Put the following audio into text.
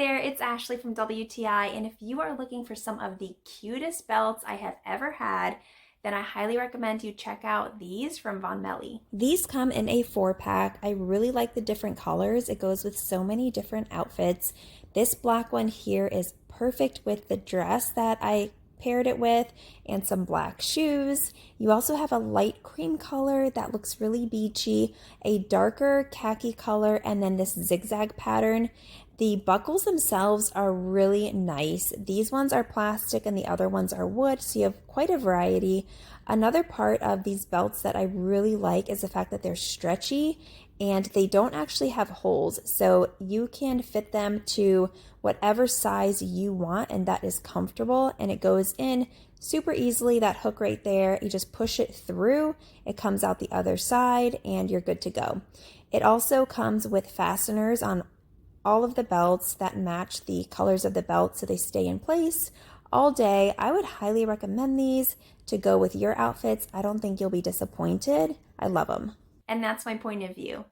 there, it's Ashley from WTI, and if you are looking for some of the cutest belts I have ever had, then I highly recommend you check out these from VONMELLI. These come in a 4-pack. I really like the different colors. It goes with so many different outfits. This black one here is perfect with the dress that I paired it with and some black shoes. You also have a light cream color that looks really beachy, a darker khaki color, and then this zigzag pattern. The buckles themselves are really nice. These ones are plastic and the other ones are wood, so you have quite a variety. Another part of these belts that I really like is the fact that they're stretchy and they don't actually have holes, so you can fit them to whatever size you want and that is comfortable, and it goes in super easily. That hook right there, you just push it through, it comes out the other side, and you're good to go. It also comes with fasteners on all of the belts that match the colors of the belt so they stay in place all day. I would highly recommend these to go with your outfits. I don't think you'll be disappointed. I love them. And that's my point of view.